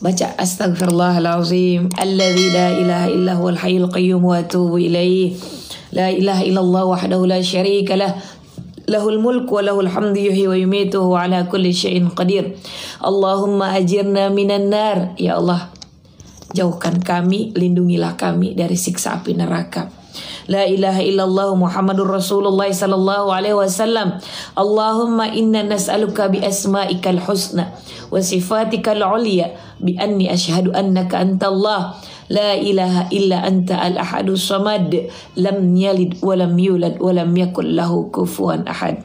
Baca astaghfirullahalazim alladzi la ilaha illa huwal hayyul qayyum wa atubu ilaih. La ilaha illallah wahdahu la syarika lah. Lahul mulku wa lahul hamdu yuhyi wa yumitu wa ala kulli syai'in qadir. Allahumma ajirna minan nar. Ya Allah, jauhkan kami, lindungilah kami dari siksa api neraka. La ilaha illallah Muhammadur Rasulullah sallallahu alaihi wasallam. Allahumma inna nas'aluka bi asma'ikal husna wa sifatikal ulya bi anni asyhadu annaka antallah la ilaha illa anta al-ahadus samad lam yalid wa lam yulad wa lam yakul lahu kufuwan ahad.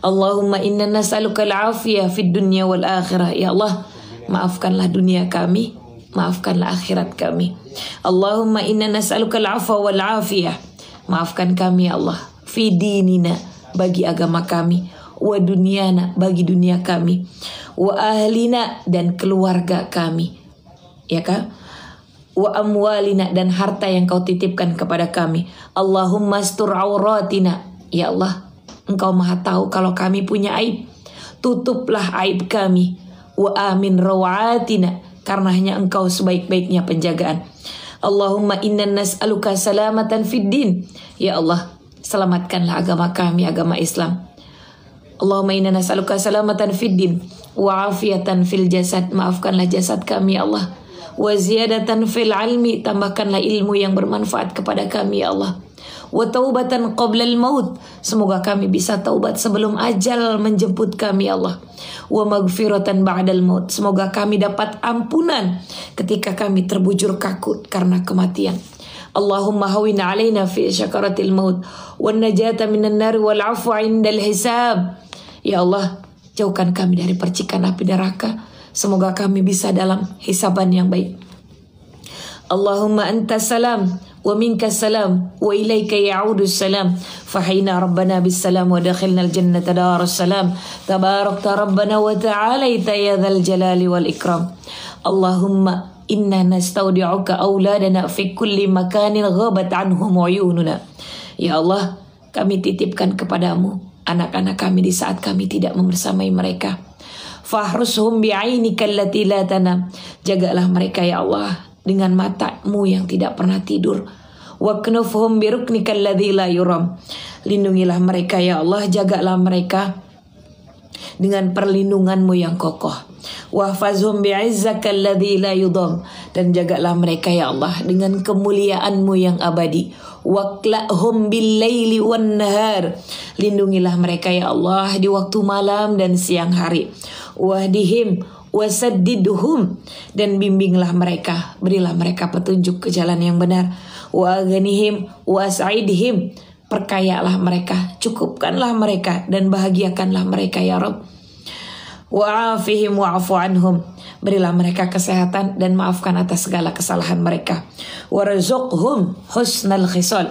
Allahumma inna nas'aluka al-afiyah fid dunya wal akhirah. Ya Allah, maafkanlah dunia kami, maafkanlah akhirat kami. Allahumma inna nas'aluka al-'afwa wal 'afiyah. Maafkan kami ya Allah, fi dinina, bagi agama kami, wa dunyana, bagi dunia kami, wa ahlina, dan keluarga kami, ya kan? Wa amwalina, dan harta yang kau titipkan kepada kami. Allahumma astur auratina. Ya Allah, Engkau maha tahu kalau kami punya aib, tutuplah aib kami. Wa amin rawatina, karena hanya Engkau sebaik-baiknya penjagaan. Allahumma inna nas'aluka salamatan fid din. Ya Allah, selamatkanlah agama kami, agama Islam. Allahumma inna nas'aluka salamatan fid din wa afiatan fil jasad. Maafkanlah jasad kami ya Allah. Wa ziyadatan fil ilmi, tambahkanlah ilmu yang bermanfaat kepada kami ya Allah. Wa taubatan qablal maut, semoga kami bisa taubat sebelum ajal menjemput kami ya Allah. Wa maghfiratan ba'dal maut, semoga kami dapat ampunan ketika kami terbujur kaku karena kematian. Allahumma hawin alaina fi syakaratil maut wan najata minan nar wal 'afwa 'indal hisab. Ya Allah, jauhkan kami dari percikan api neraka, semoga kami bisa dalam hisaban yang baik. Allahumma antas salam wa minkas salam wa ilaika ya'udus salam. Fahayna rabbana bis salam wa dakhilna al jannata darus salam. Tabarakta rabbana wa ta'alaita ya dzal jalali wal ikram. Allahumma inna nastaudi'uka auladana fi kulli makanin ghabat anhum uyununa. Ya Allah, kami titipkan kepadamu anak-anak kami di saat kami tidak membersamai mereka. Fahrushum bi'ainika allati la tanam. Jagalah mereka ya Allah dengan matamu yang tidak pernah tidur. Waknufhum biruknika alladzi la yuram. Lindungilah mereka ya Allah, jagalah mereka dengan perlindunganmu yang kokoh. Wahfazhum bi'izzaka alladzi la yudam. Dan jagalah mereka ya Allah dengan kemuliaanmu yang abadi. Waqla'hum bil-laili wan-nahar. Lindungilah mereka ya Allah di waktu malam dan siang hari. Wahdihim wasaddidhum, dan bimbinglah mereka, berilah mereka petunjuk ke jalan yang benar. Wa aghnihim was'idhim, perkayalah mereka, cukupkanlah mereka dan bahagiakanlah mereka ya Rabb. Wa afihim wa'fu anhum, berilah mereka kesehatan dan maafkan atas segala kesalahan mereka. Warzuqhum husnal khisal,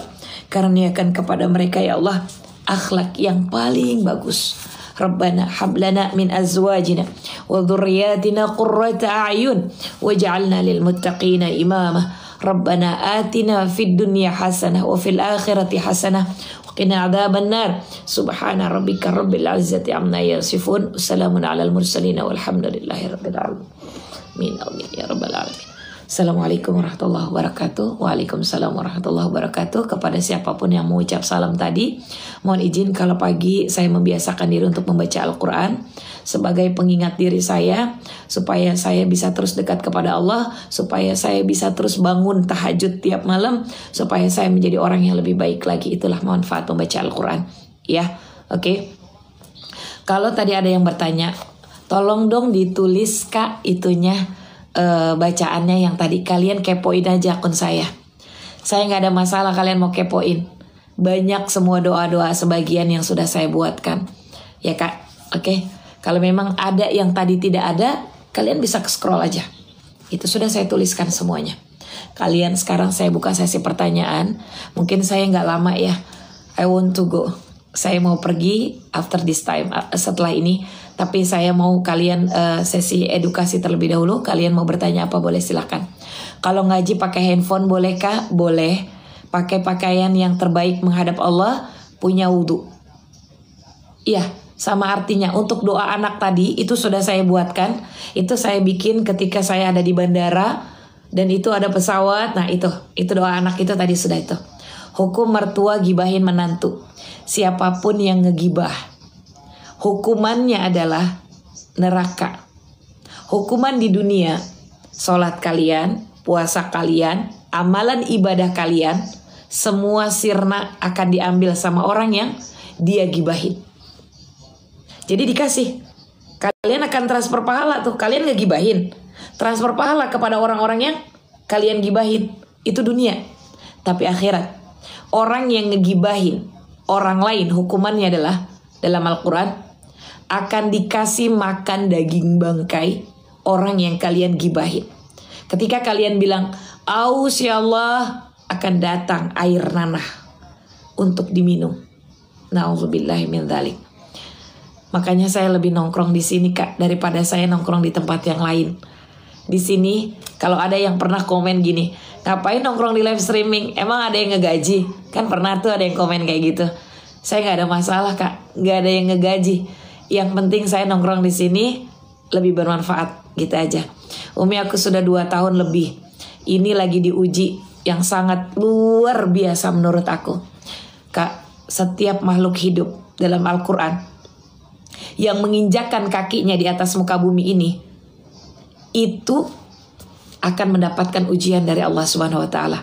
karuniakan kepada mereka ya Allah akhlak yang paling bagus. Rabbana hablana min azwajina wa dhurriyyatina qurrata a'yun waj'alna lil muttaqina imama. Rabbana atina fid dunya hasanah wa fil akhirati hasanah wa qina adzaban nar. Subhana rabbika rabbil izzati amma yasifun. Wassalamun alal mursalin walhamdulillahi rabbil alamin. Amin ya rabbal alamin. Assalamualaikum warahmatullahi wabarakatuh. Waalaikumsalam warahmatullahi wabarakatuh. Kepada siapapun yang mengucap salam tadi, mohon izin kalau pagi saya membiasakan diri untuk membaca Al-Quran sebagai pengingat diri saya, supaya saya bisa terus dekat kepada Allah, supaya saya bisa terus bangun tahajud tiap malam, supaya saya menjadi orang yang lebih baik lagi. Itulah manfaat membaca Al-Quran. Ya, oke. Kalau tadi ada yang bertanya, tolong dong ditulis Kak itunya, bacaannya yang tadi. Kalian kepoin aja akun saya nggak ada masalah kalian mau kepoin. Banyak semua doa-doa sebagian yang sudah saya buatkan ya Kak. Oke. Kalau memang ada yang tadi tidak ada, kalian bisa scroll aja, itu sudah saya tuliskan semuanya. Kalian sekarang saya buka sesi pertanyaan. Mungkin saya nggak lama ya, I want to go, saya mau pergi after this time, setelah ini. Tapi saya mau kalian sesi edukasi terlebih dahulu. Kalian mau bertanya apa boleh silahkan. Kalau ngaji pakai handphone boleh Kak? Boleh. Pakai pakaian yang terbaik menghadap Allah, punya wudhu. Iya, sama artinya. Untuk doa anak tadi itu sudah saya buatkan. Itu saya bikin ketika saya ada di bandara dan itu ada pesawat. Nah itu doa anak itu tadi sudah itu. Hukum mertua gibahin menantu. Siapapun yang ngegibah, hukumannya adalah neraka. Hukuman di dunia, sholat kalian, puasa kalian, amalan ibadah kalian, semua sirna akan diambil sama orang yang dia gibahin. Jadi dikasih, kalian akan transfer pahala tuh. Kalian ngegibahin, transfer pahala kepada orang-orang yang kalian gibahin. Itu dunia. Tapi akhirat, orang yang ngegibahin orang lain, hukumannya adalah dalam Al-Quran akan dikasih makan daging bangkai orang yang kalian gibahin. Ketika kalian bilang aus ya Allah, akan datang air nanah untuk diminum. Na'udzubillahi min dzalik. Makanya saya lebih nongkrong di sini Kak daripada saya nongkrong di tempat yang lain. Di sini kalau ada yang pernah komen gini, ngapain nongkrong di live streaming? Emang ada yang ngegaji? Kan pernah tuh ada yang komen kayak gitu. Saya nggak ada masalah Kak, nggak ada yang ngegaji. Yang penting saya nongkrong di sini lebih bermanfaat gitu aja. Umi aku sudah 2 tahun lebih. Ini lagi diuji yang sangat luar biasa menurut aku. Kak, setiap makhluk hidup dalam Al-Quran yang menginjakkan kakinya di atas muka bumi ini, itu akan mendapatkan ujian dari Allah Subhanahu wa taala.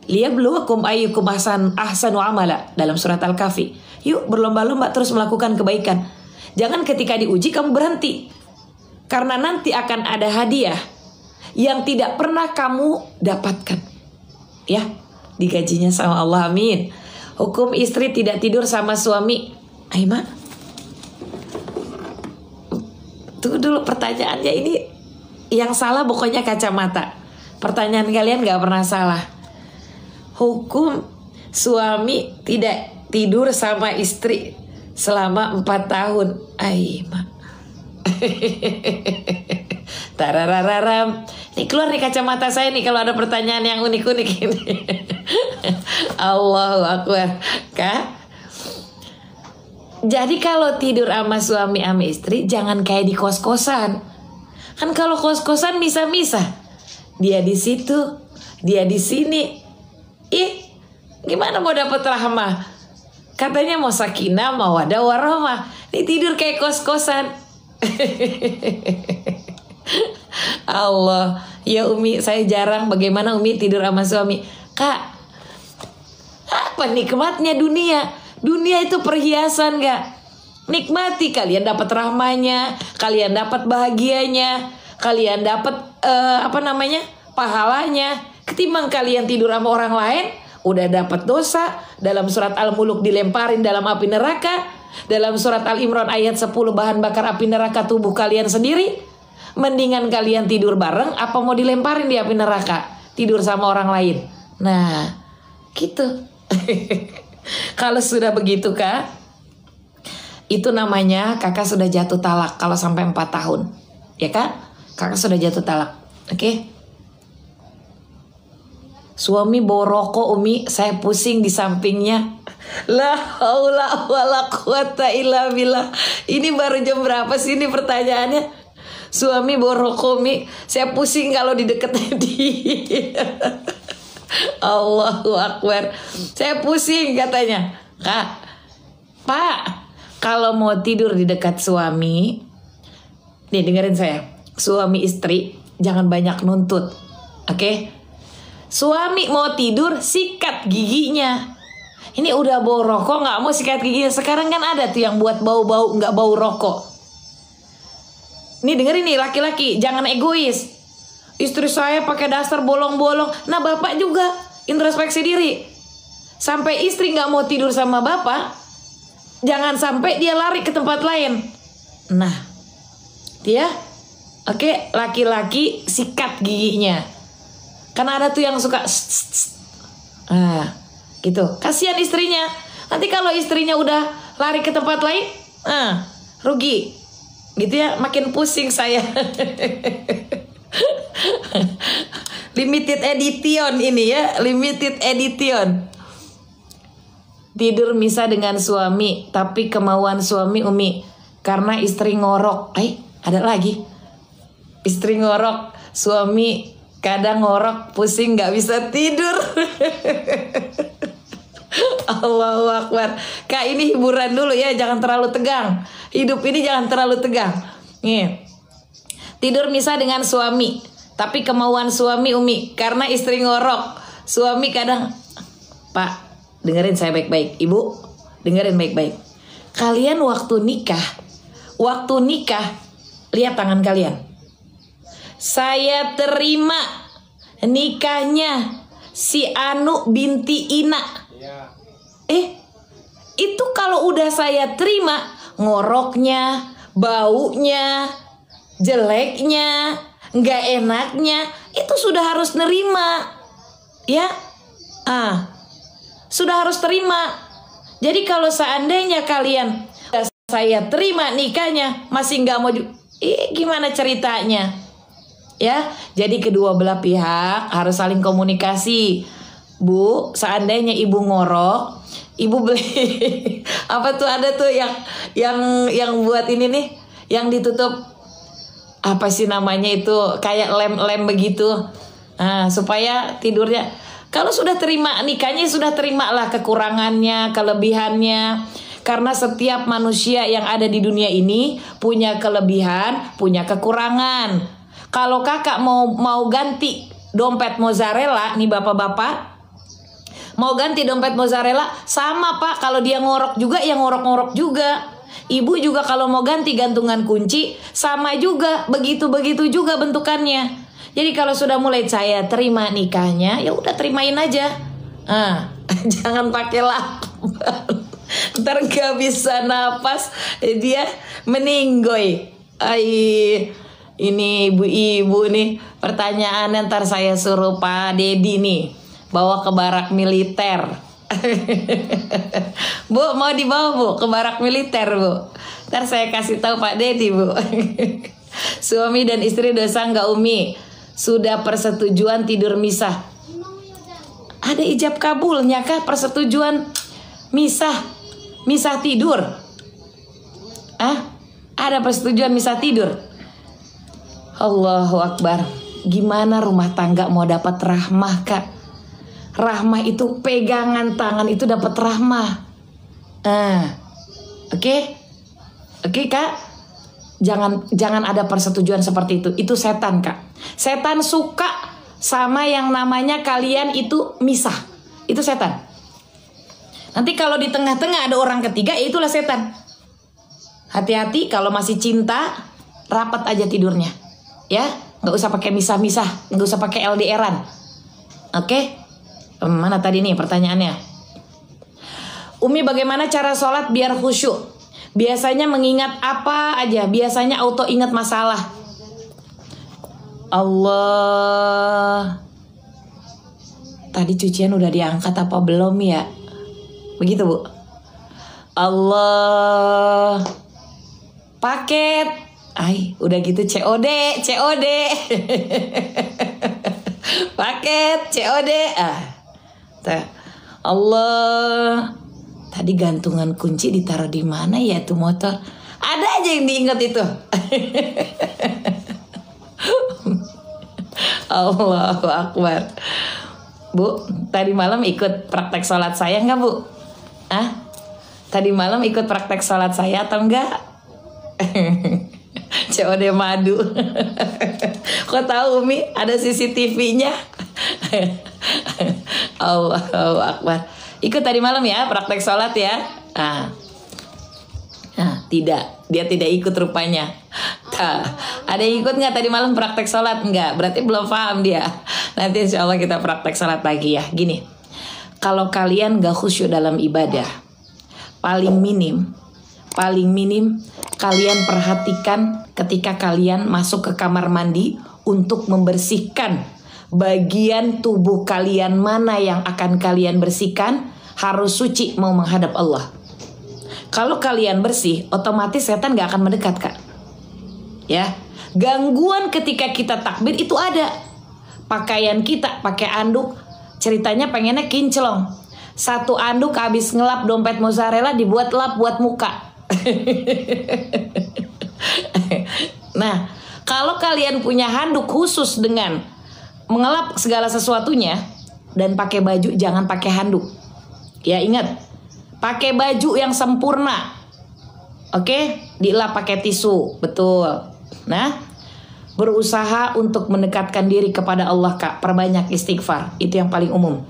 Liyabluwakum ayyukum ahsanu amala dalam surat Al-Kahfi. Yuk berlomba-lomba terus melakukan kebaikan. Jangan ketika diuji kamu berhenti. Karena nanti akan ada hadiah yang tidak pernah kamu dapatkan. Ya, digajinya sama Allah, amin. Hukum istri tidak tidur sama suami. Aima, tunggu dulu pertanyaannya ini. Yang salah pokoknya kacamata. Pertanyaan kalian gak pernah salah. Hukum suami tidak tidur sama istri selama 4 tahun. Aima. Tararararam. Ini keluar nih kacamata saya nih kalau ada pertanyaan yang unik-unik ini. Allahu Akbar. Kak, jadi kalau tidur sama suami sama istri jangan kayak di kos-kosan. Kan kalau kos-kosan misah-misah. Dia di situ, dia di sini. Gimana mau dapat rahmah? Katanya mau sakinah, mau wadah warahmah. Ini tidur kayak kos-kosan. Allah, ya Umi, saya jarang. Bagaimana Umi tidur sama suami? Kak, apa nikmatnya dunia? Dunia itu perhiasan gak? Nikmati, kalian dapat rahmanya, kalian dapat bahagianya, kalian dapat pahalanya. Ketimbang kalian tidur sama orang lain, udah dapat dosa. Dalam surat Al-Muluk dilemparin dalam api neraka. Dalam surat Al-Imran ayat 10 bahan bakar api neraka tubuh kalian sendiri. Mendingan kalian tidur bareng apa mau dilemparin di api neraka? Tidur sama orang lain. Nah, gitu. Kalau sudah begitu Kak, itu namanya kakak sudah jatuh talak kalau sampai 4 tahun. Ya Kak? Kakak sudah jatuh talak. Oke? Suami bawa rokok Umi, saya pusing di sampingnya. La haula wala quwata illa billah. Ini baru jam berapa sih ini pertanyaannya? Suami bawa rokok Umi, saya pusing kalau di dekatnya dia. Allahu Akbar. Saya pusing katanya. Kak, Pak, kalau mau tidur di dekat suami, nih dengerin saya. Suami istri jangan banyak nuntut. Oke? Suami mau tidur sikat giginya. Ini udah bau rokok nggak mau sikat giginya. Sekarang kan ada tuh yang buat bau-bau nggak bau rokok. Nih dengerin nih laki-laki, jangan egois. Istri saya pakai dasar bolong-bolong. Nah bapak juga introspeksi diri. Sampai istri nggak mau tidur sama bapak, jangan sampai dia lari ke tempat lain. Nah, dia, oke, laki-laki sikat giginya. Karena ada tuh yang suka nah, gitu. Kasihan istrinya. Nanti kalau istrinya udah lari ke tempat lain, rugi. Gitu ya, makin pusing saya. Limited edition ini ya, limited edition. Tidur misah dengan suami, tapi kemauan suami Umi karena istri ngorok. Ada lagi. Istri ngorok, suami kadang ngorok, pusing gak bisa tidur. Allahu Akbar. Kak, ini hiburan dulu ya, jangan terlalu tegang. Hidup ini jangan terlalu tegang. Nih. Tidur misah dengan suami, tapi kemauan suami Umi karena istri ngorok. Suami kadang, Pak, dengerin saya baik-baik. Ibu, dengerin baik-baik. Kalian waktu nikah, lihat tangan kalian. Saya terima nikahnya si Anu binti Ina. Itu kalau udah saya terima, ngoroknya, baunya, jeleknya, nggak enaknya, itu sudah harus nerima, ya, sudah harus terima. Jadi kalau seandainya kalian saya terima nikahnya masih nggak mau, gimana ceritanya, ya? Jadi kedua belah pihak harus saling komunikasi. Bu, seandainya ibu ngorok, ibu beli apa tuh, ada tuh yang buat ini nih, yang ditutup, apa sih namanya itu, kayak lem begitu, supaya tidurnya. Kalau sudah terima nikahnya, sudah terimalah kekurangannya, kelebihannya, karena setiap manusia yang ada di dunia ini punya kelebihan, punya kekurangan. Kalau kakak mau ganti dompet mozzarella nih, bapak-bapak mau ganti dompet mozzarella, sama Pak, kalau dia ngorok juga ya ngorok-ngorok juga. Ibu juga kalau mau ganti gantungan kunci sama juga, begitu-begitu juga bentukannya. Jadi kalau sudah mulai saya terima nikahnya, ya udah terimain aja. Jangan pakai lakban. Ntar gak bisa napas, dia meninggoy. Ini ibu-ibu nih, pertanyaannya ntar saya suruh Pak Dedi nih bawa ke barak militer. Bu, mau dibawa Bu ke barak militer Bu. Ntar saya kasih tahu Pak Dedi Bu. Suami dan istri dosa nggak Umi? Sudah persetujuan tidur misah. Ada ijab kabulnya kah persetujuan misah tidur? Ada persetujuan misah tidur? Allahu Akbar. Gimana rumah tangga mau dapat rahmah Kak? Rahmah itu pegangan tangan itu dapat rahmah. Oke Kak. Jangan ada persetujuan seperti itu. Itu setan Kak. Setan suka sama yang namanya kalian itu misah. Itu setan. Nanti kalau di tengah-tengah ada orang ketiga, ya itulah setan. Hati-hati kalau masih cinta, rapat aja tidurnya. Ya, nggak usah pakai misah-misah, nggak usah pakai LDRan. Oke? Mana tadi nih pertanyaannya? Umi, bagaimana cara sholat biar khusyuk? Biasanya mengingat apa aja? Biasanya auto ingat masalah. Allah. Tadi cucian udah diangkat apa belum ya? Begitu Bu. Allah. Paket. Udah gitu COD. Paket COD. Allah. Tadi gantungan kunci ditaruh di mana ya tuh motor? Ada aja yang diingat itu. Allahu Akbar. Bu, tadi malam ikut praktek sholat saya enggak Bu? Tadi malam ikut praktek sholat saya atau enggak? COD madu. Kok tahu Umi ada CCTV-nya? Allahu Akbar. Ikut tadi malam ya praktek sholat ya. Tidak, dia tidak ikut rupanya. Ada yang ikut nggak tadi malam praktek sholat? Enggak, berarti belum paham dia. Nanti insya Allah kita praktek sholat lagi ya. Gini, kalau kalian gak khusyuk dalam ibadah, paling minim kalian perhatikan ketika kalian masuk ke kamar mandi untuk membersihkan bagian tubuh kalian mana yang akan kalian bersihkan, harus suci mau menghadap Allah. Kalau kalian bersih, otomatis setan gak akan mendekat Kak. Ya, gangguan ketika kita takbir itu ada. Pakaian kita pakai anduk, ceritanya pengennya kinclong. Satu anduk habis ngelap dompet mozzarella dibuat lap buat muka. Nah, kalau kalian punya handuk khusus dengan mengelap segala sesuatunya dan pakai baju, jangan pakai handuk. Ya ingat, pakai baju yang sempurna. Oke, dilap pakai tisu, betul. Nah, berusaha untuk mendekatkan diri kepada Allah, Kak. Perbanyak istighfar, itu yang paling umum.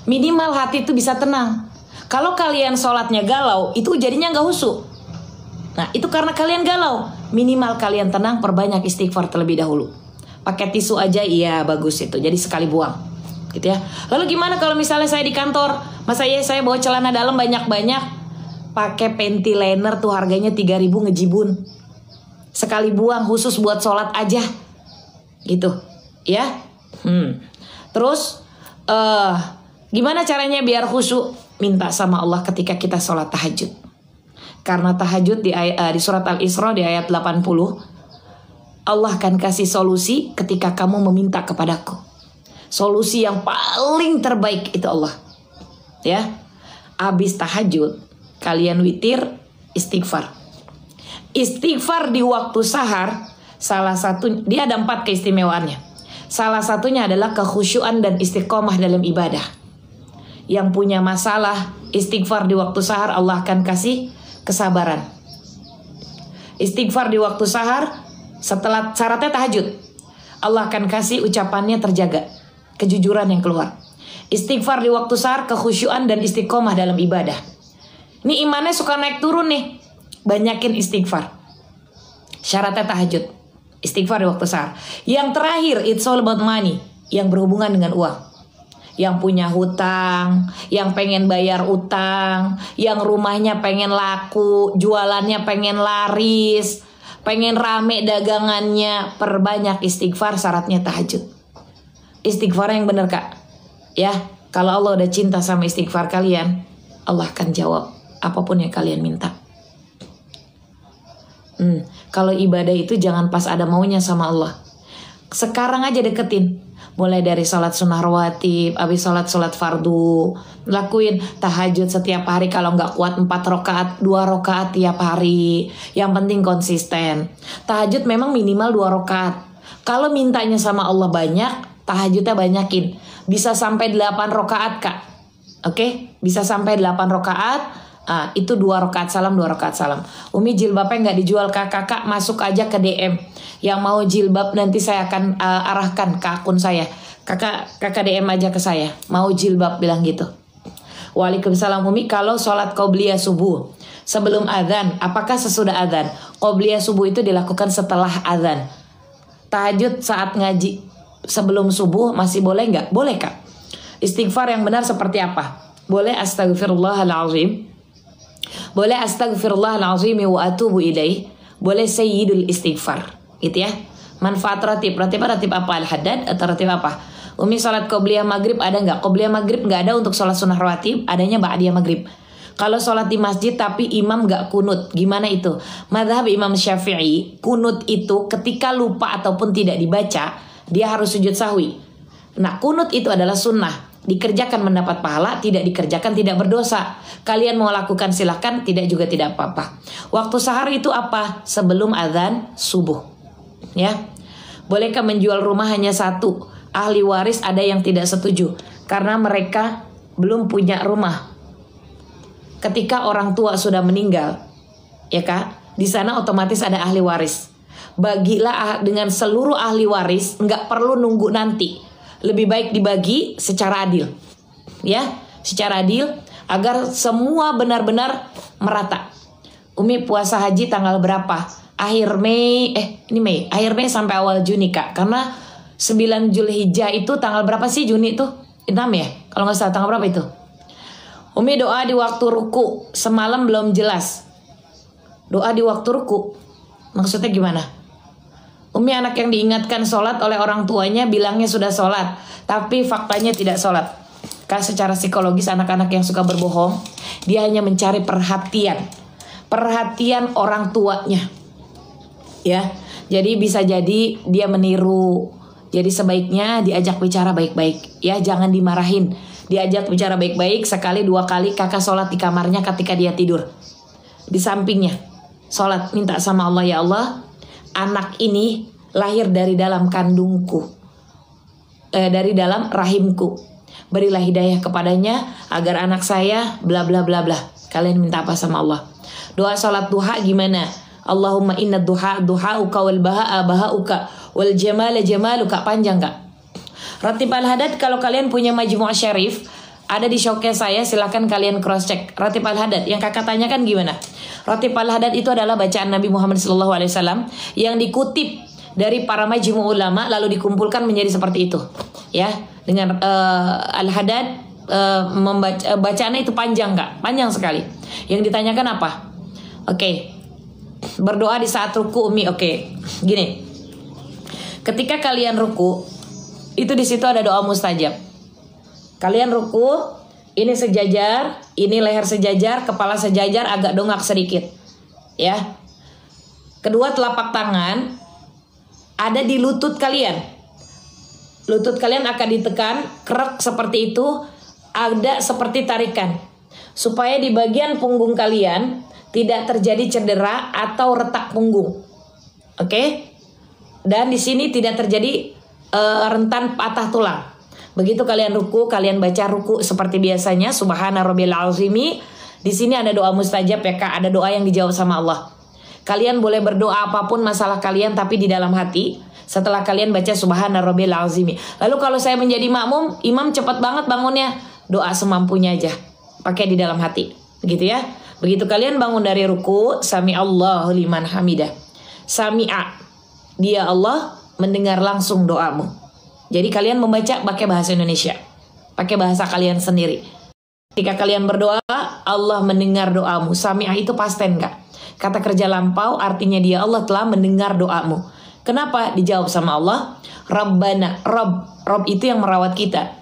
Minimal hati itu bisa tenang. Kalau kalian sholatnya galau, itu jadinya nggak khusyuk. Nah, itu karena kalian galau. Minimal kalian tenang, perbanyak istighfar terlebih dahulu. Pakai tisu aja, iya bagus itu. Jadi sekali buang, gitu ya. Lalu gimana kalau misalnya saya di kantor, masa ya saya bawa celana dalam banyak-banyak, pakai panty liner tuh harganya 3.000 ngejibun. Sekali buang, khusus buat sholat aja, gitu, ya. Terus, gimana caranya biar khusyuk? Minta sama Allah ketika kita sholat tahajud. Karena tahajud di surat Al-Isra di ayat 80, Allah akan kasih solusi ketika kamu meminta kepadaku. Solusi yang paling terbaik itu Allah. Ya, abis tahajud kalian witir, istighfar. Istighfar di waktu sahar, salah satu, dia ada 4 keistimewaannya. Salah satunya adalah kekhusyuan dan istiqomah dalam ibadah. Yang punya masalah, istighfar di waktu sahar, Allah akan kasih kesabaran. Istighfar di waktu sahar, setelah syaratnya tahajud, Allah akan kasih ucapannya terjaga, kejujuran yang keluar. Istighfar di waktu sahar, kekhusyuan dan istiqomah dalam ibadah. Ini imannya suka naik turun nih, banyakin istighfar. Syaratnya tahajud, istighfar di waktu sahar. Yang terakhir, it's all about money, yang berhubungan dengan uang. Yang punya hutang, yang pengen bayar utang, yang rumahnya pengen laku, jualannya pengen laris, pengen rame dagangannya, perbanyak istighfar, syaratnya tahajud. Istighfar yang benar, Kak. Ya, kalau Allah udah cinta sama istighfar kalian, Allah akan jawab apapun yang kalian minta. Kalau ibadah itu jangan pas ada maunya sama Allah. Sekarang aja deketin. Mulai dari sholat sunnah rawatib, habis sholat fardu, lakuin tahajud setiap hari. Kalau nggak kuat 4 rakaat, 2 rakaat tiap hari. Yang penting konsisten. Tahajud memang minimal 2 rakaat. Kalau mintanya sama Allah banyak, tahajudnya banyakin. Bisa sampai 8 rakaat, Kak. Oke? Bisa sampai 8 rakaat. Itu 2 rakaat salam, 2 rakaat salam. Umi jilbabnya nggak dijual, kakak masuk aja ke DM. Yang mau jilbab nanti saya akan arahkan ke akun saya. Kakak DM aja ke saya. Mau jilbab, bilang gitu. Waalaikumsalam Umi. Kalau sholat qobliyah subuh sebelum adzan, apakah sesudah adzan? Qobliyah subuh itu dilakukan setelah adzan. Tahajud saat ngaji sebelum subuh masih boleh nggak? Boleh, Kak. Istighfar yang benar seperti apa? Boleh astagfirullahalazim. Boleh astagfirullahalazim wa atubu ilaih. Boleh sayyidul istighfar. Gitu ya. Manfaat ratib apa? Al-haddad atau ratib apa? Umi sholat qobliyah maghrib ada nggak? Qobliyah maghrib nggak ada untuk sholat sunnah rawatib, adanya ba'diyah maghrib. Kalau sholat di masjid tapi imam nggak kunut, gimana itu? Madhab Imam Syafi'i, kunut itu ketika lupa ataupun tidak dibaca, dia harus sujud sahwi. Nah, kunut itu adalah sunnah, dikerjakan mendapat pahala, tidak dikerjakan tidak berdosa. Kalian mau lakukan silahkan, tidak juga tidak apa-apa. Waktu sahar itu apa? Sebelum adzan subuh. Ya, bolehkah menjual rumah hanya 1? Ahli waris ada yang tidak setuju karena mereka belum punya rumah. Ketika orang tua sudah meninggal, ya Kak, di sana otomatis ada ahli waris. Bagilah dengan seluruh ahli waris, nggak perlu nunggu nanti. Lebih baik dibagi secara adil, ya, secara adil agar semua benar-benar merata. Umi puasa haji tanggal berapa? Akhir Mei, akhir Mei sampai awal Juni, Kak. Karena 9 Zulhijjah itu tanggal berapa sih Juni tuh? 6 ya? Kalau nggak salah tanggal berapa itu? Umi doa di waktu ruku, semalam belum jelas. Doa di waktu ruku, maksudnya gimana? Umi anak yang diingatkan sholat oleh orang tuanya bilangnya sudah sholat, tapi faktanya tidak sholat. Kak, secara psikologis anak-anak yang suka berbohong, dia hanya mencari perhatian orang tuanya. Ya, jadi bisa jadi dia meniru. Jadi sebaiknya diajak bicara baik-baik, ya, jangan dimarahin. Diajak bicara baik-baik, sekali 2 kali kakak sholat di kamarnya ketika dia tidur. Di sampingnya sholat, minta sama Allah, ya Allah, anak ini lahir dari dalam kandungku, dari dalam rahimku. Berilah hidayah kepadanya agar anak saya bla bla bla bla. Kalian minta apa sama Allah? Doa sholat duha gimana? Allahumma inna duha duhauka wal baha'a bahauka wal jamala jamaluka. Panjang kak. Ratib al-Hadad kalau kalian punya Majmu' Syarif, ada di showcase saya, silahkan kalian cross check. Ratib al-Hadad yang kakak tanyakan gimana? Ratib al-Hadad itu adalah bacaan Nabi Muhammad SAW yang dikutip dari para majmu' ulama lalu dikumpulkan menjadi seperti itu. Ya, dengan al-Hadad bacaannya itu panjang kak, panjang sekali. Yang ditanyakan apa? Oke. Berdoa di saat ruku Umi. Oke. Gini. Ketika kalian ruku, itu di situ ada doa mustajab. Kalian ruku, ini sejajar, ini leher sejajar, kepala sejajar, agak dongak sedikit. Ya. Kedua telapak tangan ada di lutut kalian. Lutut kalian akan ditekan, kerak seperti itu, ada seperti tarikan. Supaya di bagian punggung kalian tidak terjadi cedera atau retak punggung. Oke? Dan di sini tidak terjadi rentan patah tulang. Begitu kalian ruku, kalian baca ruku seperti biasanya, Subhana Rabbil Azimi. Di sini ada doa mustajab ya kak, ada doa yang dijawab sama Allah. Kalian boleh berdoa apapun masalah kalian tapi di dalam hati. Setelah kalian baca Subhana Rabbil Azimi. Lalu kalau saya menjadi makmum, imam cepat banget bangunnya, doa semampunya aja, pakai di dalam hati. Begitu ya. Begitu kalian bangun dari ruku, Sami Allahu liman hamidah. Sami'a, dia Allah mendengar langsung doamu. Jadi kalian membaca pakai bahasa Indonesia, pakai bahasa kalian sendiri. Ketika kalian berdoa, Allah mendengar doamu. Sami'ah itu past tense kak. Kata kerja lampau artinya dia Allah telah mendengar doamu. Kenapa dijawab sama Allah? Rabbana, Rabb itu yang merawat kita.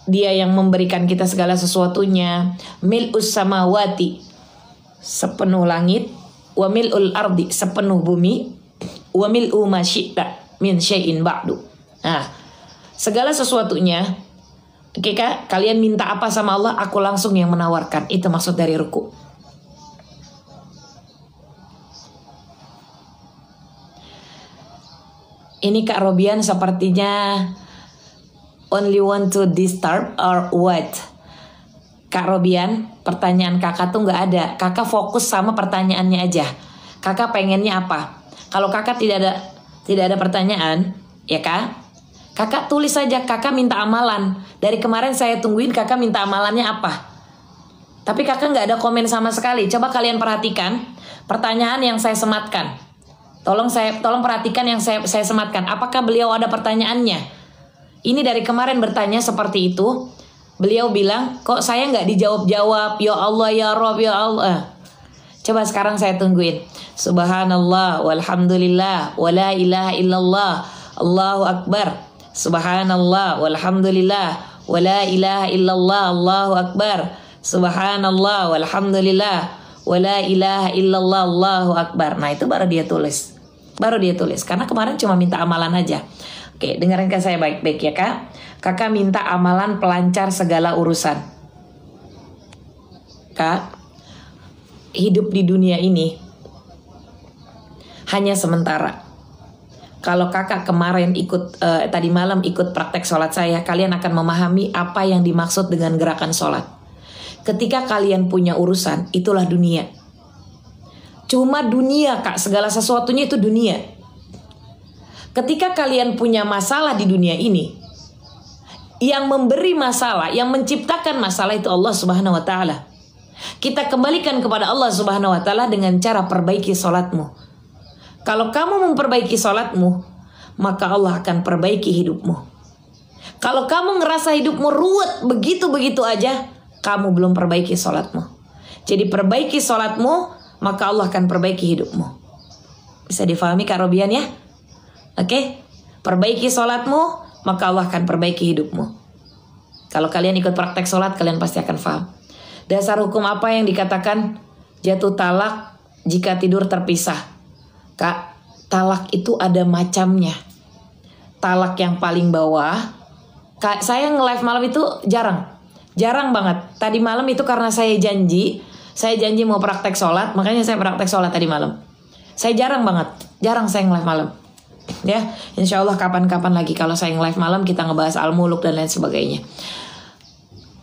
Dia yang memberikan kita segala sesuatunya. Mil'us samawati, sepenuh langit. Wa mil'ul ardi, sepenuh bumi. Wa mil'u ma syi'ta min syai'in ba'du. Nah, segala sesuatunya. Oke kak, kalian minta apa sama Allah, aku langsung yang menawarkan. Itu maksud dari ruku. Ini Kak Robian sepertinya only want to disturb or what? Kak Robian, pertanyaan kakak tuh nggak ada. Kakak fokus sama pertanyaannya aja. Kakak pengennya apa? Kalau kakak tidak ada pertanyaan, ya kak, kakak tulis saja. Kakak minta amalan. Dari kemarin saya tungguin kakak minta amalannya apa. Tapi kakak nggak ada komen sama sekali. Coba kalian perhatikan pertanyaan yang saya sematkan. Tolong perhatikan yang saya sematkan. Apakah beliau ada pertanyaannya? Ini dari kemarin bertanya seperti itu. Beliau bilang, kok saya nggak dijawab-jawab? Ya Allah, ya Rob, ya Allah. Coba sekarang saya tungguin. Subhanallah, walhamdulillah, wa la ilaha illallah, Allahu Akbar. Subhanallah, walhamdulillah, wa la ilaha illallah, Allahu Akbar. Subhanallah, walhamdulillah, wa la ilaha illallah, Allahu Akbar. Nah itu baru dia tulis. Karena kemarin cuma minta amalan aja. Oke, dengarkan saya baik-baik ya kak. Kakak minta amalan pelancar segala urusan. Kak, hidup di dunia ini hanya sementara. Kalau kakak kemarin tadi malam ikut praktek sholat saya, kalian akan memahami apa yang dimaksud dengan gerakan sholat. Ketika kalian punya urusan, itulah dunia. Cuma dunia kak, segala sesuatunya itu dunia. Ketika kalian punya masalah di dunia ini, yang memberi masalah, yang menciptakan masalah itu Allah Subhanahu wa Ta'ala. Kita kembalikan kepada Allah Subhanahu wa Ta'ala dengan cara perbaiki sholatmu. Kalau kamu memperbaiki sholatmu, maka Allah akan perbaiki hidupmu. Kalau kamu ngerasa hidupmu ruwet begitu-begitu aja, kamu belum perbaiki sholatmu. Jadi perbaiki sholatmu, maka Allah akan perbaiki hidupmu. Bisa difahami Kak Robian ya? Oke? Perbaiki sholatmu, maka Allah akan perbaiki hidupmu. Kalau kalian ikut praktek sholat, kalian pasti akan paham. Dasar hukum apa yang dikatakan jatuh talak jika tidur terpisah? Kak, talak itu ada macamnya. Talak yang paling bawah, saya nge-live malam itu jarang. Jarang banget. Tadi malam itu karena saya janji mau praktek sholat, makanya saya praktek sholat tadi malam. Saya jarang saya nge-live malam. Ya, insya Allah kapan-kapan lagi kalau saya nge-live malam kita ngebahas al-muluk dan lain sebagainya.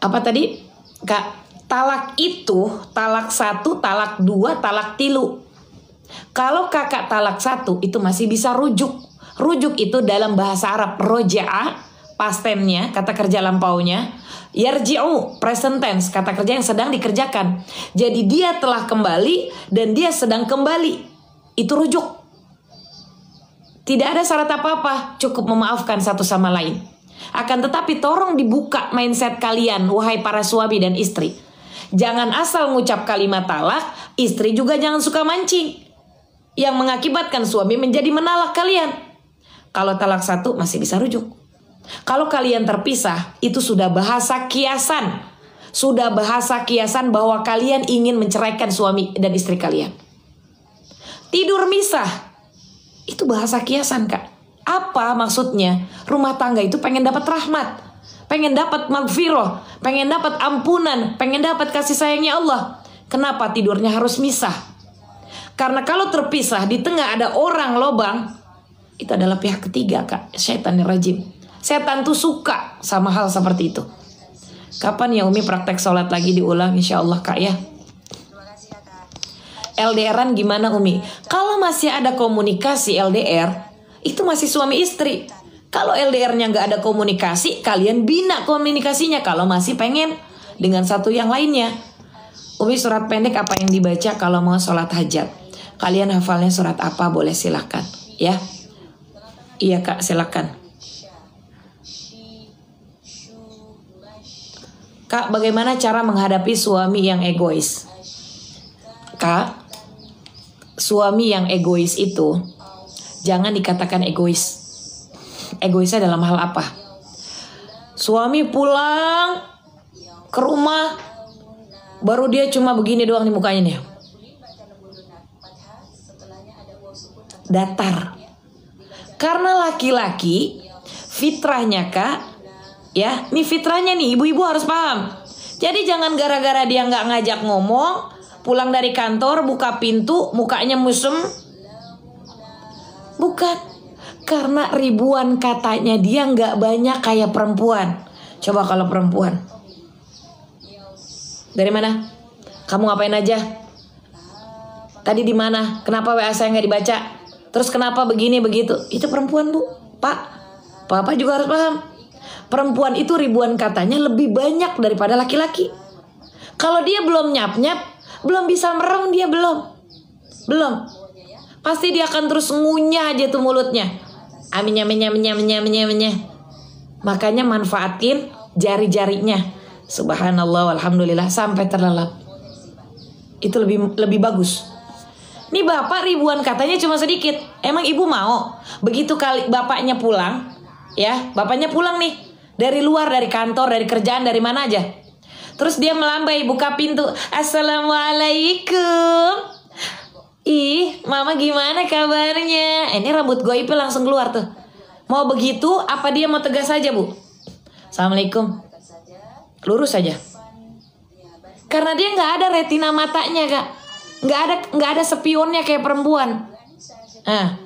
Apa tadi? Kak, talak itu talak 1, talak 2, talak 3. Kalau kakak talak 1 itu masih bisa rujuk. Rujuk itu dalam bahasa Arab roja'a, past tense-nya, kata kerja lampaunya. Yarji'u, present tense, kata kerja yang sedang dikerjakan. Jadi dia telah kembali dan dia sedang kembali. Itu rujuk. Tidak ada syarat apa-apa, cukup memaafkan satu sama lain. Akan tetapi tolong dibuka mindset kalian, wahai para suami dan istri. Jangan asal ngucap kalimat talak, istri juga jangan suka mancing, yang mengakibatkan suami menjadi menalak kalian. Kalau talak 1 masih bisa rujuk. Kalau kalian terpisah, itu sudah bahasa kiasan. Sudah bahasa kiasan bahwa kalian ingin menceraikan suami dan istri kalian. Tidur misah, itu bahasa kiasan, Kak. Apa maksudnya? Rumah tangga itu pengen dapat rahmat, pengen dapat magfirah, pengen dapat ampunan, pengen dapat kasih sayangnya Allah. Kenapa tidurnya harus misah? Karena kalau terpisah di tengah ada orang lobang, itu adalah pihak ketiga, Kak. Syaitanir rajim. Setan tuh suka sama hal seperti itu. Kapan ya Umi praktek sholat lagi diulang, insya Allah, Kak, ya. LDRan gimana Umi? Kalau masih ada komunikasi LDR, itu masih suami istri. Kalau LDR-nya nggak ada komunikasi, kalian bina komunikasinya. Kalau masih pengen dengan satu yang lainnya. Umi, surat pendek apa yang dibaca kalau mau sholat hajat? Kalian hafalnya surat apa? Boleh silakan, ya. Iya, Kak, silakan. Kak, bagaimana cara menghadapi suami yang egois? Kak, suami yang egois itu jangan dikatakan egois. Egoisnya dalam hal apa? Suami pulang ke rumah, baru dia cuma begini doang di mukanya nih. Datar. Karena laki-laki fitrahnya, Kak, ya, nih fitrahnya nih, ibu-ibu harus paham. Jadi jangan gara-gara dia nggak ngajak ngomong, pulang dari kantor buka pintu mukanya musem. Bukan, karena ribuan katanya dia nggak banyak kayak perempuan. Coba kalau perempuan, dari mana? Kamu ngapain aja? Tadi di mana? Kenapa WA saya nggak dibaca? Terus kenapa begini begitu? Itu perempuan, Bu. Pak, Papa juga harus paham. Perempuan itu ribuan katanya lebih banyak daripada laki-laki. Kalau dia belum nyap-nyap, belum bisa merem, dia belum. Pasti dia akan terus ngunyah aja tuh mulutnya. Aminya. Makanya manfaatin jari-jarinya. Subhanallah, alhamdulillah, sampai terlelap. Itu lebih bagus. Nih bapak ribuan katanya cuma sedikit. Emang ibu mau? Begitu kali bapaknya pulang, ya, bapaknya pulang nih dari luar, dari kantor, dari kerjaan, dari mana aja. Terus dia melambai, buka pintu. Assalamualaikum. Ih, mama gimana kabarnya? Ini rambut goibnya langsung keluar tuh. Mau begitu, apa dia mau tegas saja, Bu? Assalamualaikum. Lurus saja. Karena dia nggak ada retina matanya, Kak. Nggak ada spionnya kayak perempuan. Nah,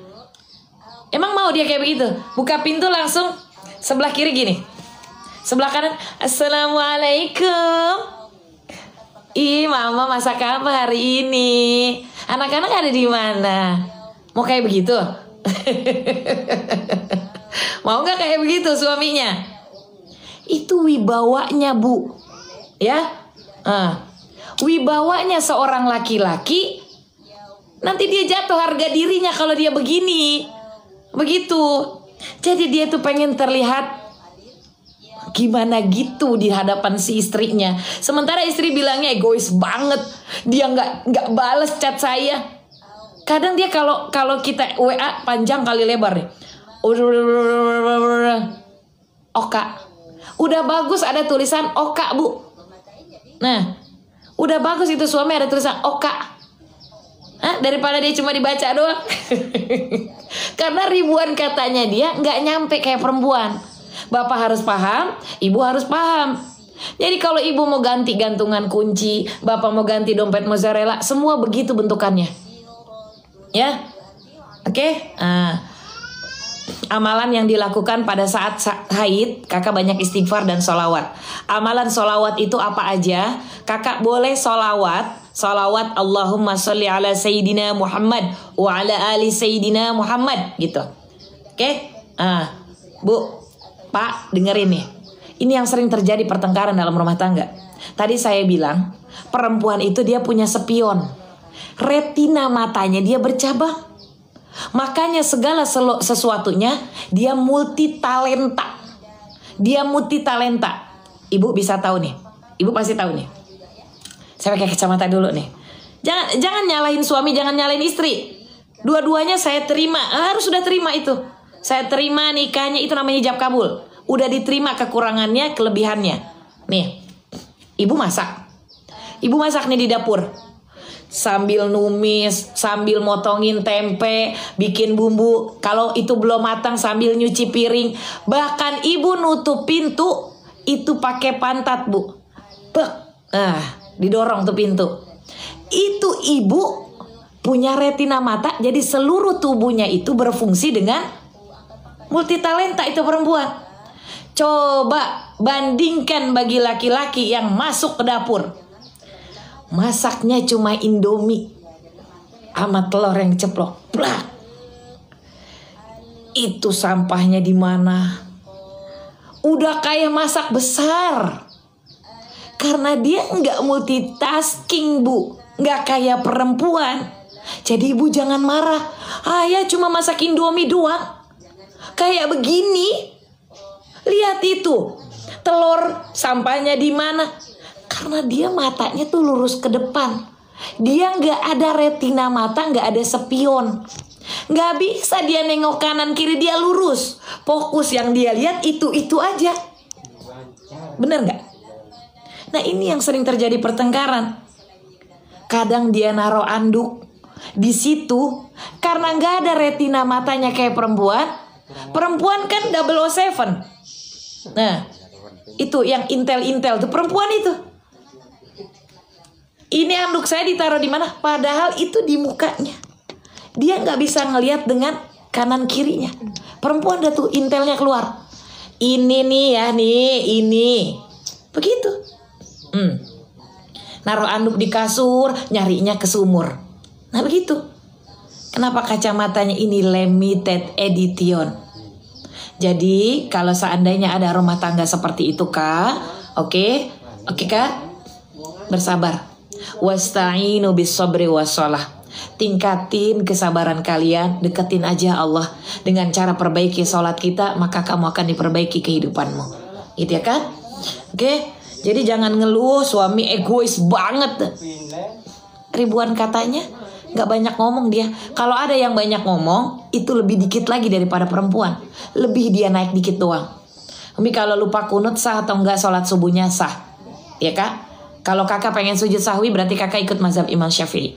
emang mau dia kayak begitu? Buka pintu langsung sebelah kiri gini, sebelah kanan. Assalamualaikum. Ih, mama masak apa hari ini? Anak-anak ada di mana? Mau kayak begitu? Mau nggak kayak begitu suaminya? Itu wibawanya, Bu. Ya, wibawanya seorang laki-laki. Nanti dia jatuh harga dirinya kalau dia begini, begitu. Jadi dia tuh pengen terlihat gimana gitu di hadapan si istrinya. Sementara istri bilangnya egois banget. Dia nggak bales chat saya. Kadang dia kalau kita WA panjang kali lebar nih. Oka. Udah bagus ada tulisan Oka, Bu. Nah, udah bagus itu suami ada tulisan Oka. Daripada dia cuma dibaca doang. Karena ribuan katanya dia nggak nyampe kayak perempuan. Bapak harus paham, ibu harus paham. Jadi kalau ibu mau ganti gantungan kunci, bapak mau ganti dompet mozzarella, semua begitu bentukannya. Ya, oke. Amalan yang dilakukan pada saat haid, kakak banyak istighfar dan sholawat. Amalan sholawat itu apa aja? Kakak boleh sholawat Allahumma sholli ala Sayyidina Muhammad wa ala ali Sayyidina Muhammad gitu. Oke? Bu, Pak, dengerin nih. Ini yang sering terjadi pertengkaran dalam rumah tangga. Tadi saya bilang, perempuan itu dia punya spion. Retina matanya dia bercabang. Makanya segala sesuatunya dia multi talenta. Dia multi talenta. Ibu bisa tahu nih. Ibu pasti tahu nih. Saya pakai kacamata dulu nih. Jangan nyalahin suami, jangan nyalahin istri. Dua-duanya saya terima. Harus sudah terima itu. Saya terima nikahnya, itu namanya ijab kabul. Udah diterima kekurangannya, kelebihannya. Nih, ibu masak. Ibu masak nih di dapur. Sambil numis, sambil motongin tempe, bikin bumbu. Kalau itu belum matang sambil nyuci piring. Bahkan ibu nutup pintu, itu pakai pantat, Bu. Didorong tuh pintu. Itu ibu punya retina mata, jadi seluruh tubuhnya itu berfungsi dengan multitalenta itu perempuan. Coba bandingkan bagi laki-laki yang masuk ke dapur. Masaknya cuma Indomie sama telur yang ceplok. Plak. Itu sampahnya di mana? Udah kayak masak besar. Karena dia nggak multitasking, Bu. Nggak kayak perempuan. Jadi ibu jangan marah. Ayah cuma masak Indomie doang. Kayak begini. Lihat itu, telur sampahnya di mana? Karena dia matanya tuh lurus ke depan. Dia nggak ada retina mata, nggak ada spion. Nggak bisa dia nengok kanan kiri, dia lurus. Fokus yang dia lihat itu aja. Bener nggak? Nah ini yang sering terjadi pertengkaran. Kadang dia naruh anduk di situ karena nggak ada retina matanya kayak perempuan. Perempuan kan 007. Nah, itu yang intel tuh perempuan itu. Ini anduk saya ditaruh di mana? Padahal itu di mukanya. Dia nggak bisa ngelihat dengan kanan kirinya. Perempuan udah tuh intelnya keluar. Ini nih ya nih, ini. Begitu. Naruh anduk di kasur, nyarinya ke sumur. Nah begitu. Kenapa kacamatanya ini limited edition? Jadi kalau seandainya ada rumah tangga seperti itu Kak, oke Kak, bersabar. Wasta'inu bis-sabri was-shalah. Tingkatin kesabaran kalian, deketin aja Allah dengan cara perbaiki sholat kita, maka kamu akan diperbaiki kehidupanmu. Gitu ya kan? Oke. Jadi jangan ngeluh suami egois banget. Ribuan katanya, nggak banyak ngomong dia. Kalau ada yang banyak ngomong, itu lebih dikit lagi daripada perempuan. Lebih dia naik dikit doang. Tapi kalau lupa kunut sah atau enggak sholat subuhnya sah. Ya Kak? Kalau kakak pengen sujud sahwi berarti kakak ikut mazhab Imam Syafi'i.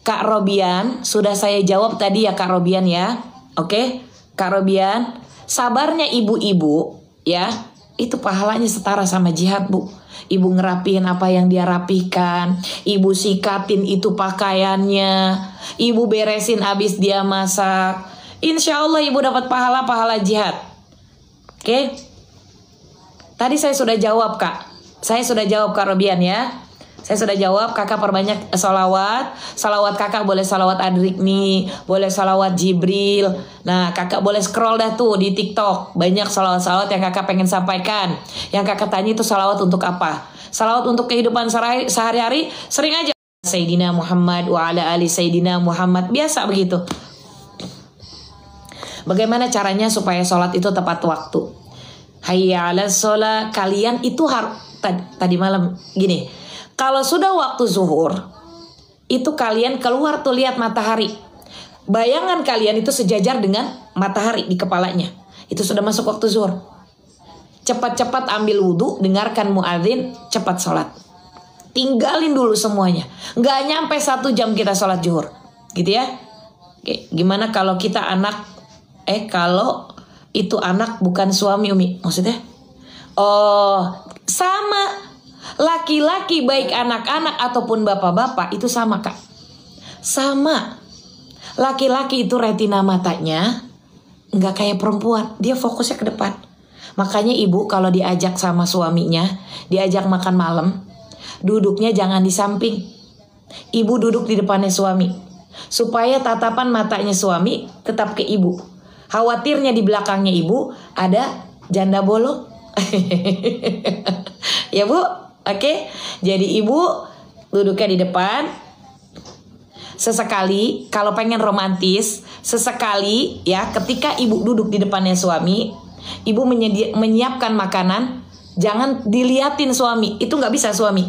Kak Robian, sudah saya jawab tadi ya Kak Robian ya. Oke? Kak Robian, sabarnya ibu-ibu ya, itu pahalanya setara sama jihad, Bu. Ibu ngerapihin apa yang dia rapihkan. Ibu sikatin itu pakaiannya. Ibu beresin abis dia masak. Insya Allah ibu dapat pahala jihad. Oke? Tadi saya sudah jawab Kak. Saya sudah jawab Kak Robian ya. Saya sudah jawab, kakak perbanyak salawat. Salawat kakak boleh salawat Adrikni, boleh salawat Jibril. Nah kakak boleh scroll dah tuh di TikTok. Banyak salawat-salawat yang kakak pengen sampaikan. Yang kakak tanya itu salawat untuk apa? Salawat untuk kehidupan sehari-hari, sering aja Sayyidina Muhammad wa ala ali Sayyidina Muhammad. Biasa begitu. Bagaimana caranya supaya sholat itu tepat waktu? Hayya ala sholat. Kalian itu harus tadi malam gini. Kalau sudah waktu zuhur, itu kalian keluar tuh lihat matahari. Bayangan kalian itu sejajar dengan matahari di kepalanya. Itu sudah masuk waktu zuhur. Cepat-cepat ambil wudhu, dengarkan muadzin, cepat sholat. Tinggalin dulu semuanya. Nggak nyampe 1 jam kita sholat zuhur, gitu ya. Oke, gimana kalau kita anak? Kalau itu anak bukan suami Umi, maksudnya? Oh, Sama. Laki-laki baik anak-anak ataupun bapak-bapak itu sama, Kak. Sama. Laki-laki itu retina matanya nggak kayak perempuan, dia fokusnya ke depan. Makanya ibu kalau diajak sama suaminya, diajak makan malam, duduknya jangan di samping. Ibu duduk di depannya suami, supaya tatapan matanya suami tetap ke ibu. Khawatirnya di belakangnya ibu ada janda bolong. Ya Bu, oke. Jadi ibu duduknya di depan. Sesekali kalau pengen romantis, sesekali ya ketika ibu duduk di depannya suami, ibu menyiapkan makanan, jangan diliatin suami, itu nggak bisa suami.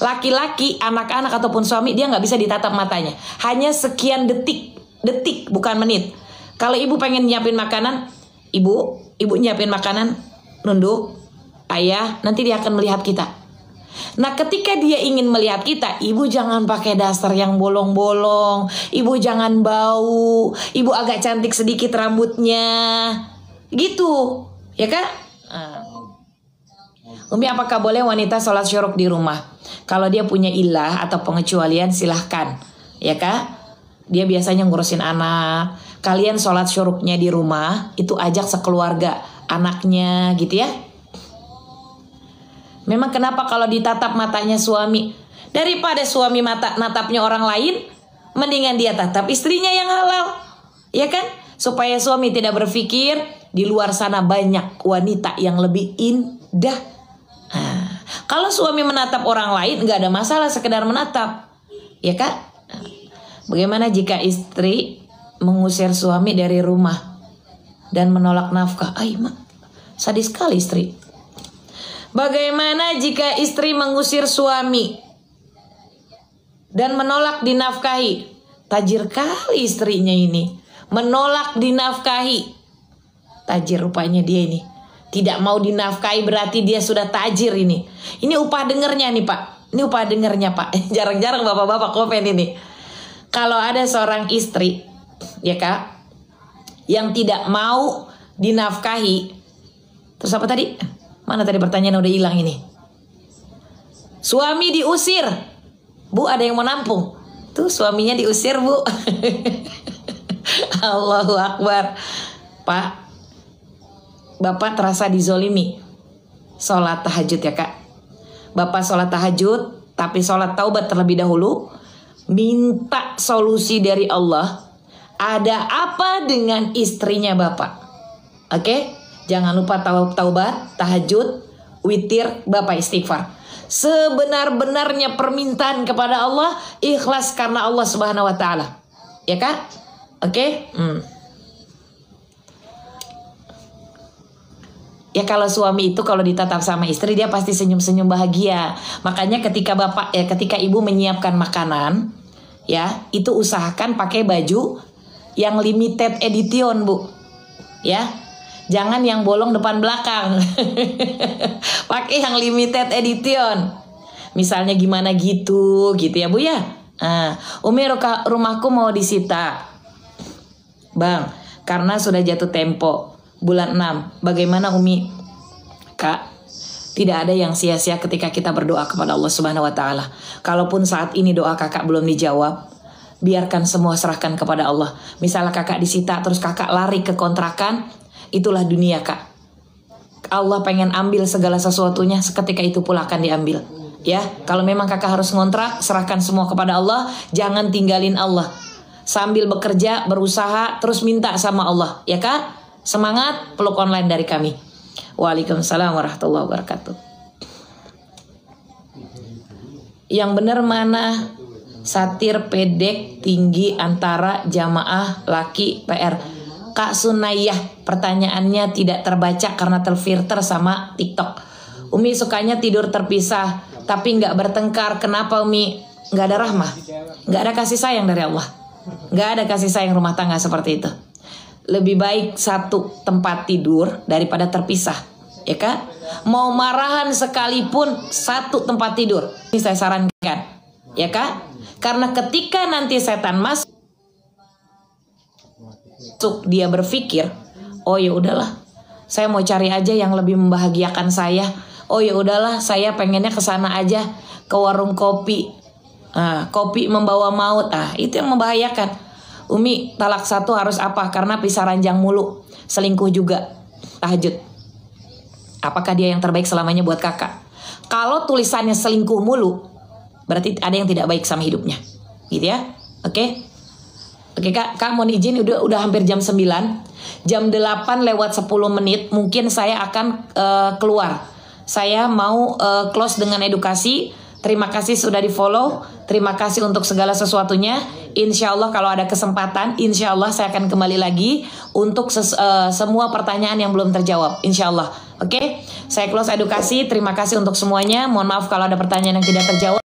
Laki-laki, anak-anak ataupun suami dia nggak bisa ditatap matanya, hanya sekian detik bukan menit. Kalau ibu pengen nyiapin makanan, ibu nyiapin makanan, nunduk, ayah, nanti dia akan melihat kita. Nah ketika dia ingin melihat kita, ibu jangan pakai dasar yang bolong-bolong, ibu jangan bau, ibu agak cantik sedikit rambutnya, gitu, ya Kak? Umi, apakah boleh wanita sholat syuruk di rumah? Kalau dia punya ilah atau pengecualian silahkan, ya Kak? Dia biasanya ngurusin anak. Kalian sholat syuruknya di rumah, itu ajak sekeluarga, anaknya gitu ya. Memang kenapa kalau ditatap matanya suami, daripada suami natapnya orang lain, mendingan dia tatap istrinya yang halal, ya kan? Supaya suami tidak berpikir di luar sana banyak wanita yang lebih indah. Nah, kalau suami menatap orang lain nggak ada masalah, sekedar menatap, ya Kak? Bagaimana jika istri mengusir suami dari rumah dan menolak nafkah? Sadis sekali istri. Bagaimana jika istri mengusir suami dan menolak dinafkahi? Tajir kali istrinya ini, menolak dinafkahi. Tajir rupanya dia ini. Tidak mau dinafkahi berarti dia sudah tajir ini. Ini upah dengernya nih Pak. Ini upah dengernya Pak. Jarang-jarang bapak-bapak komen ini. Kalau ada seorang istri, ya Kak, yang tidak mau dinafkahi. Terus apa tadi? Mana tadi pertanyaan udah hilang ini. Suami diusir. Bu, ada yang mau nampung? Tuh suaminya diusir, Bu. Allahu Akbar. Pak, Bapak terasa dizolimi. Sholat tahajud ya Kak. Bapak sholat tahajud, tapi sholat taubat terlebih dahulu. Minta solusi dari Allah. Ada apa dengan istrinya Bapak? Oke? Jangan lupa taubat, tahajud, witir, Bapak istighfar. Sebenar-benarnya permintaan kepada Allah, ikhlas karena Allah Subhanahu wa taala. Ya Kak? Oke? Ya kalau suami itu kalau ditatap sama istri dia pasti senyum-senyum bahagia. Makanya ketika ibu menyiapkan makanan, ya, itu usahakan pakai baju yang limited edition, Bu. Ya. Jangan yang bolong depan belakang. Pakai yang limited edition. Misalnya gimana gitu ya Bu ya. Umi, rumahku mau disita Bang, karena sudah jatuh tempo bulan 6. Bagaimana Umi? Kak, tidak ada yang sia-sia ketika kita berdoa kepada Allah Subhanahu wa taala. Kalaupun saat ini doa kakak belum dijawab, biarkan semua serahkan kepada Allah. Misalnya kakak disita terus kakak lari ke kontrakan, itulah dunia Kak. Allah pengen ambil segala sesuatunya, seketika itu pula akan diambil. Ya, kalau memang kakak harus ngontrak, serahkan semua kepada Allah, jangan tinggalin Allah. Sambil bekerja, berusaha, terus minta sama Allah, ya Kak. Semangat, peluk online dari kami. Waalaikumsalam warahmatullahi wabarakatuh. Yang benar mana? Satir pendek tinggi antara jamaah laki PR. Kak Sunayyah, pertanyaannya tidak terbaca karena terfilter sama TikTok. Umi sukanya tidur terpisah, tapi nggak bertengkar. Kenapa Umi? Nggak ada rahmah, nggak ada kasih sayang dari Allah, nggak ada kasih sayang rumah tangga seperti itu. Lebih baik satu tempat tidur daripada terpisah, ya Kak? Mau marahan sekalipun satu tempat tidur. Ini saya sarankan, ya Kak? Karena ketika nanti setan masuk, dia berpikir, oh ya udahlah, saya mau cari aja yang lebih membahagiakan saya. oh ya udahlah saya pengennya ke sana aja, ke warung kopi. Nah, kopi membawa maut. Ah, itu yang membahayakan. Umi, talak 1 harus apa? Karena pisah ranjang mulu, selingkuh juga, tahajud. Apakah dia yang terbaik selamanya buat kakak? Kalau tulisannya selingkuh mulu, berarti ada yang tidak baik sama hidupnya, gitu ya. Oke? Oke kak mohon izin, udah hampir jam 9. Jam 8 lewat 10 menit mungkin saya akan keluar. Saya mau close dengan edukasi. Terima kasih sudah di follow. Terima kasih untuk segala sesuatunya. Insya Allah kalau ada kesempatan, insya Allah saya akan kembali lagi untuk semua pertanyaan yang belum terjawab. Insya Allah. Oke, saya close edukasi. Terima kasih untuk semuanya. Mohon maaf kalau ada pertanyaan yang tidak terjawab.